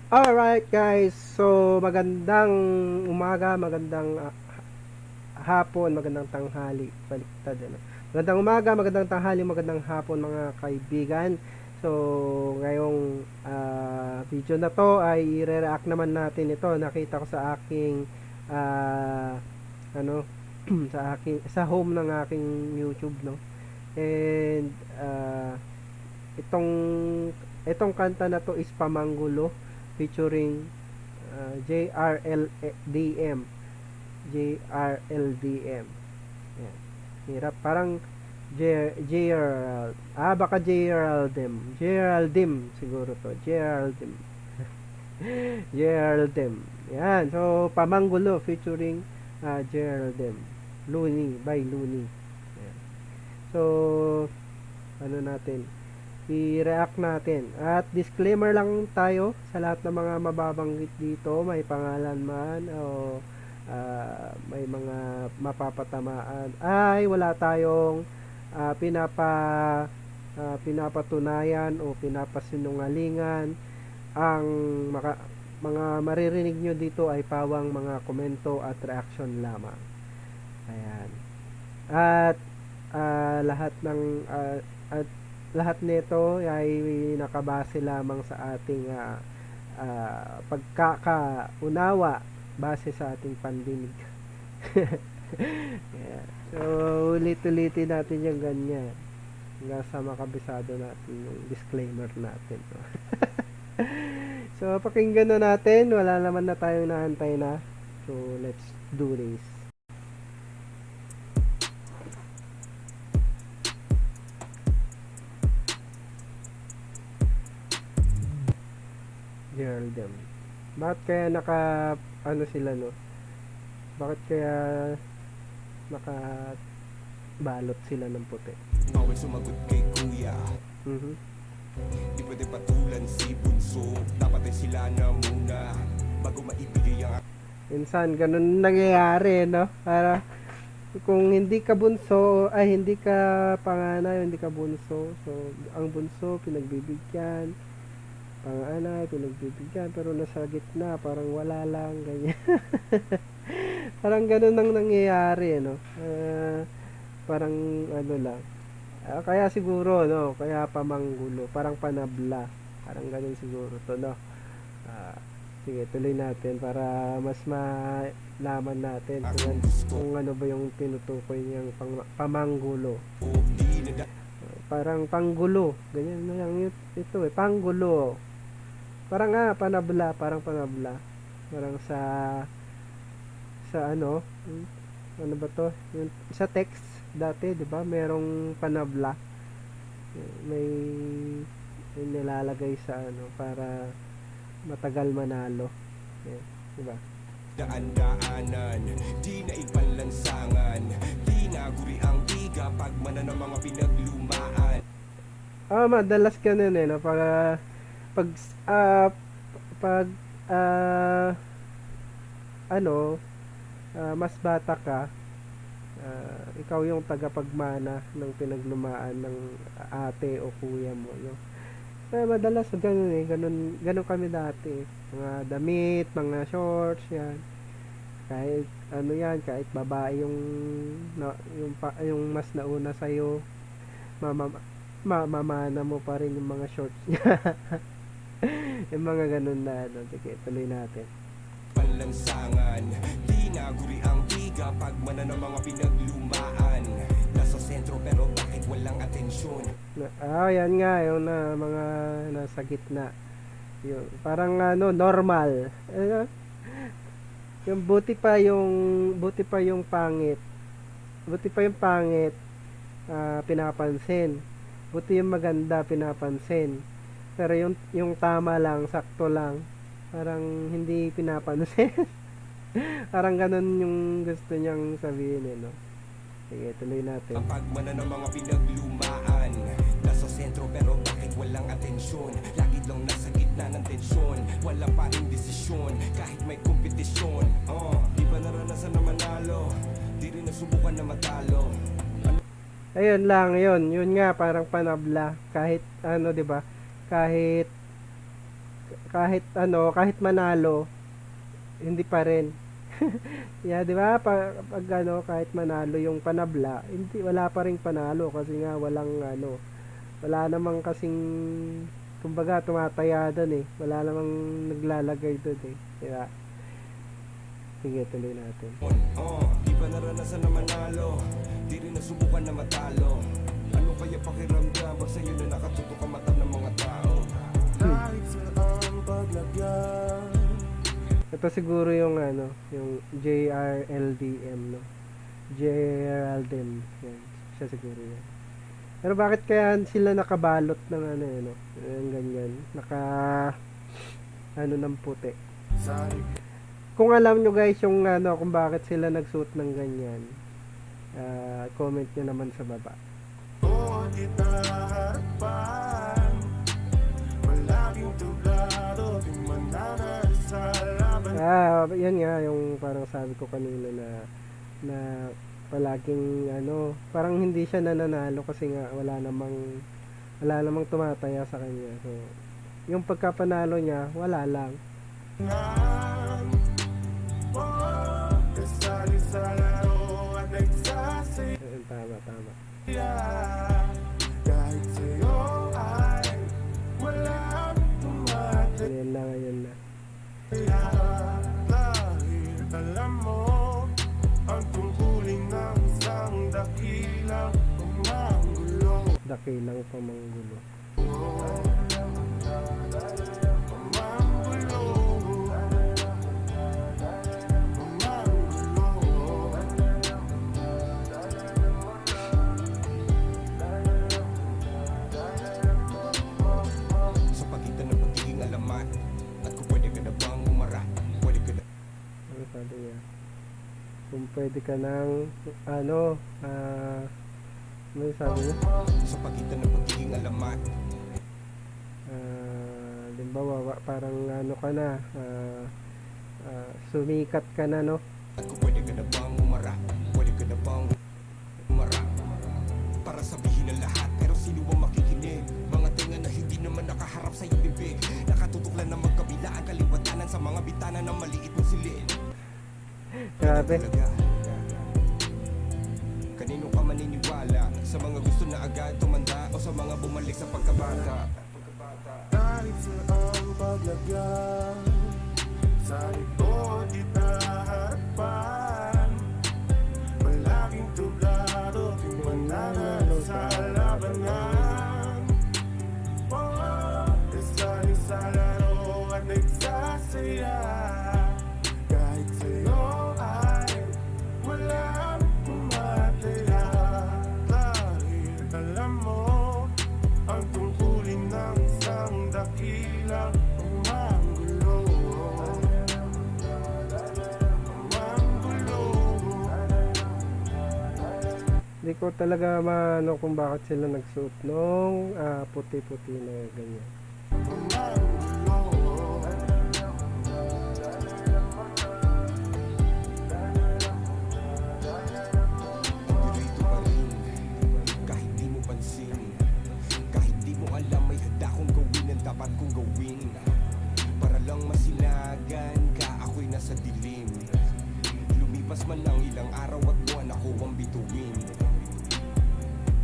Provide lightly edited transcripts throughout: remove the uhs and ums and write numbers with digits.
Alright guys, so magandang umaga, magandang hapon, magandang tanghali, baliktad ano. Magandang umaga, magandang tanghali, magandang hapon mga kaibigan. So ngayong video na to ay i-react naman natin ito. Nakita ko sa aking ano sa home ng aking YouTube, no. And itong itong kanta na to is Pamanggulo featuring JRLDM. JRLDM. Yan. Hirap. Parang Gerald. Baka Geraldim. Geraldim siguro to. Geraldim. Geraldim. Yan. So, Pamanggulo featuring Geraldim. Looney. By Looney. Yan. So, ano natin, i-react natin. At disclaimer lang tayo sa lahat ng mga mababanggit dito, may pangalan man o may mga mapapatamaan, ay wala tayong pinapatunayan o pinapasinungalingan. Ang mga maririnig nyo dito ay pawang mga komento at reaction lamang. Ayan. At lahat ng at lahat nito ay nakabase lamang sa ating pagkakaunawa base sa ating pandinig. Yeah. So, ulit-ulitin natin yung ganyan hanggang sa makabisado natin yung disclaimer natin. No? So, pakinggan na natin. Wala naman na tayong naantay na. So, let's do this. Geraldem. Bakit kaya ano sila, no? Bakit kaya naka balot sila ng puti? Bawal sumagot kay kuya. Di pwede patulan si bunso. Dapat ay sila na muna bago maibigay ang... Minsan ganun nangyayari, no? Para kung hindi ka bunso, ay hindi ka panganay, hindi ka bunso. So, ang bunso pinagbibigyan, panganay pinagbibigyan, pero nasa gitna parang wala lang, ganyan. Parang ganun ang nangyayari, no? Parang ano lang. Kaya siguro, no? Kaya Pamanggulo, parang panabla. Parang ganun siguro to, no? Sige, tuloy natin para mas malaman natin kung ano ba yung tinutukoy niyang Pamanggulo. Parang panggulo. Ganyan na lang ito eh. Panggulo. Parang panabla. Parang panabla. Parang sa ano, ano ba to? Yung, sa text dati, di ba? Merong panabla. May nilalagay sa ano para matagal manalo. Yeah, di ba? Daan-daanan, di na ipanlansangan, di naguri ang tiga pag manan ng mga pinaglumaan. Madalas ganun eh, no? Pag pag ah, ano, mas bata ka, ikaw yung tagapagmana ng pinaglumaan ng ate o kuya mo, no? Madalas ganun eh, ganun kami dati. Mga damit, mga shorts, yan. Kahit ano yan, kahit babae yung yung mas nauna sa iyo, mamamana mo pa rin yung mga shorts niya. Yung mga ganun na ano. Sige, tuloy natin. Panlansangan, di naguri ang tiga pag manan ng mga pinaglumaan. Nasa sentro pero bakit walang atensyon? Yan nga, yung mga nasa gitna. Yung, parang ano, normal. Yung buti pa yung pangit. Buti pa yung pangit, pinapansin. Buti yung maganda, pinapansin. Pero yung tama lang, sakto lang, parang hindi pinapansin. Parang ganun yung gusto niyang sabihin eh, no? Sige, tuloy natin. Kapag manan ng mga pinaglumaan, nasa sentro pero bakit walang atensyon? Lagi lang nasa gitna ng tensyon, wala pa rin desisyon kahit may kompetisyon. Di ba naranasan na manalo? Di rin nasubukan na matalo. Ayun lang, yun nga parang panabla kahit ano, 'di ba? Kahit kahit manalo, hindi pa rin. Yeah, 'di ba? Pag kahit manalo yung panabla, hindi wala pa ring panalo kasi nga wala namang kasing kumbaga tumataya doon eh. Wala namang naglalagay doon eh. Kaya sige, tuloy natin. Di ba naranasan na manalo? Di rin nasubukan na matalo. Ano kaya pakiramdam pag sa'yo na nakatutok ang mata ng mga tao? Kahit saan paglagyan. Ito siguro yung yung JRLDM, no? JRLDM. Yan. Siya siguro yan. Pero bakit kaya sila nakabalot ng yung ganyan, ng puti. Kung alam nyo guys yung kung bakit sila nagsuot ng ganyan, comment nyo naman sa baba. Yan nga yung parang sabi ko kanina na palaging parang hindi siya nananalo kasi nga wala namang tumataya sa kanya. So, yung pagkapanalo niya, wala lang. Tama. Ayan na. Alam mo, ang tungkulin ng isang dakilang pamanggulo. Dakilang pamanggulo. Sa pagitan ng pagiging alamat at kung pwede ka na bang umara, pwede ka na. Ano sabi niya? Kung pwede ka nang ano sabi niya? Sa pagitan ng pagiging alamat. Limbawa, parang ka na, sumikat ka na, no? At kung pwede ka na bang umara, pwede ka na bang umara para sabihin ang lahat, pero sino ang makikinig? Mga tinga na hindi naman nakaharap sa iyong bibig, nakatutok lang na magkabila ang kaliwatanan sa mga bitana ng maliit mong silid. Grabe. Kanino ka maniniwala? Sa mga gusto na agad tumanda o sa mga bumalik sa pagkabata? Kahit saan paglagyan, sa likod itaharapan, palaging tublado, mananalo sa labanan. Kasali sa laro at nagsasaya, kahit sa'yo ay walang pumataya. Dahil alam mo, ang tungkulin ng isang dakilang pamanggulo. Hindi ko talaga maano kung bakit sila nagsuot nung puti-puti na ganyan. Dito pa rin, kahit di mo pansin, kahit di mo alam, may handa kong gawin ang dapat kong gawin. Para lang masinagan ka, ako'y nasa dilim. Lumipas man lang ilang araw at buwan, ako ang bituin.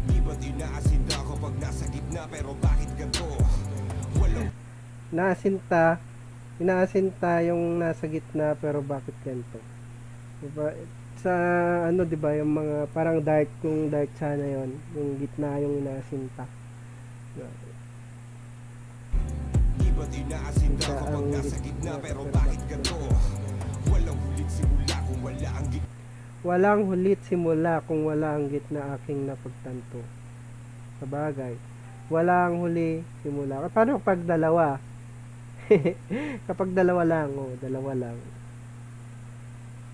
Di ba't inaasinda kapag nasa gitna, pero bakit ganito? Walang Inaasinta yung nasa gitna, pero bakit ganito? Diba? Sa diba, yung mga parang yung dark sana yon, yung gitna yung inaasinta. di ba't inaasinda kapag nasa gitna, pero bakit ganito? Walang hulit simula kung wala ang gitna. Walang hulit simula kung wala ang gitna aking napagtanto. Sabagay, walang huli simula. Paano pag dalawa? Kapag dalawa lang, dalawa lang.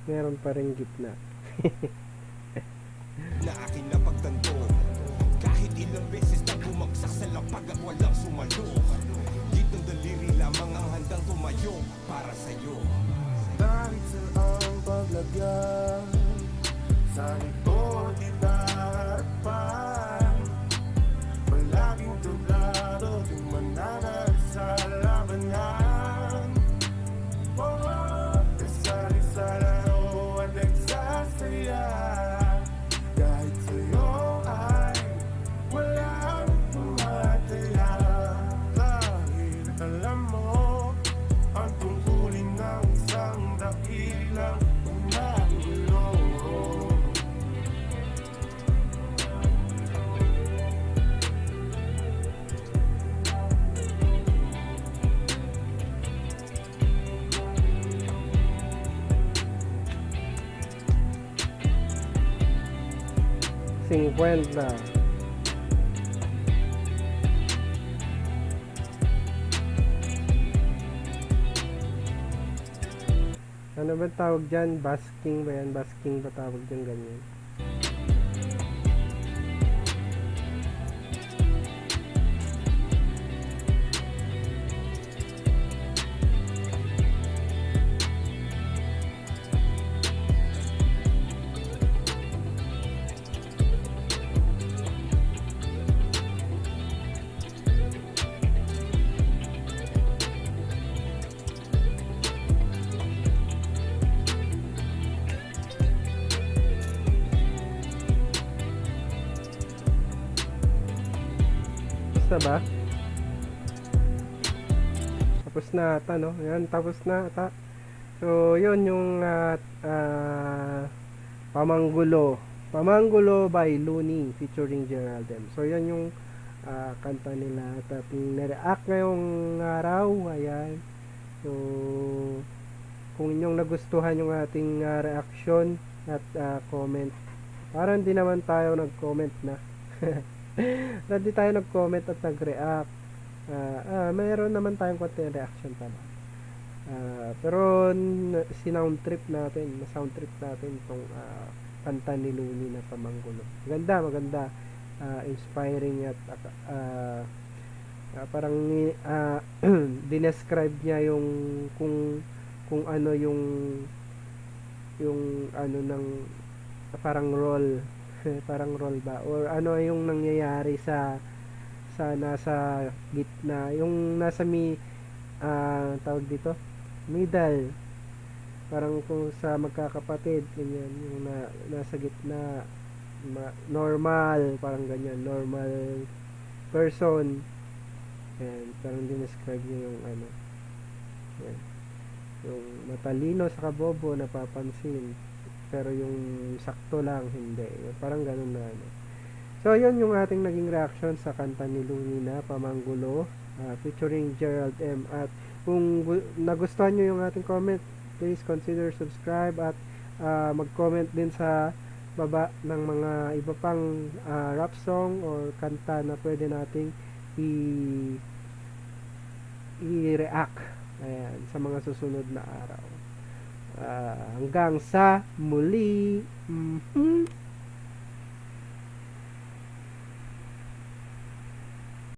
Meron pa rin gitna. Na aking napagtanto, kahit ilang beses na bumagsak sa lapag at walang sumalo, ditong daliri lamang ang handang tumayo para sa'yo. Kahit saan paglagyan, sa likod itaharapan, palaging tublado, di mananag sa labanan. alam mo ang tungkulin ng isang dakilang umagulo. Cincuenta. Ano ba tawag dyan? Basking ba yan? Basking ba tawag dyan ganyan? Tapos na ba? Tapos na ata, no? Yan, tapos na ata. So, yun yung Pamanggulo. Pamanggulo by Looney featuring Gerald M. So, yan yung kanta nila. At nireact ngayong araw. Ayan. So, kung inyong nagustuhan yung ating reaction at comment, parang di naman tayo nag-comment na. Hindi tayo nag-comment at nag-react. Mayroon naman tayong konti reaction pala. Pero sinound trip natin, na-sound trip natin itong kanta ni Looney na Pamanggulo. Maganda. Inspiring at parang dinescribe niya yung kung ano yung ano ng parang role parang role ba or ano yung nangyayari sa nasa gitna, yung nasa tawag dito middle, parang kung sa magkakapatid ganyan, yung nasa gitna, normal, parang ganyan, normal person, and parang dinescribe niya yung ano, yan, yung matalino sa kabobo napapansin pero yung sakto lang hindi, parang ganun na ano. So yun yung ating naging reaction sa kanta ni Looney na Pamanggulo, featuring Gerald M. At kung nagustuhan nyo yung ating comment, please consider subscribe at mag-comment din sa baba ng mga iba pang rap song or kanta na pwede nating i-react, ayan, sa mga susunod na araw. Hanggang sa muli.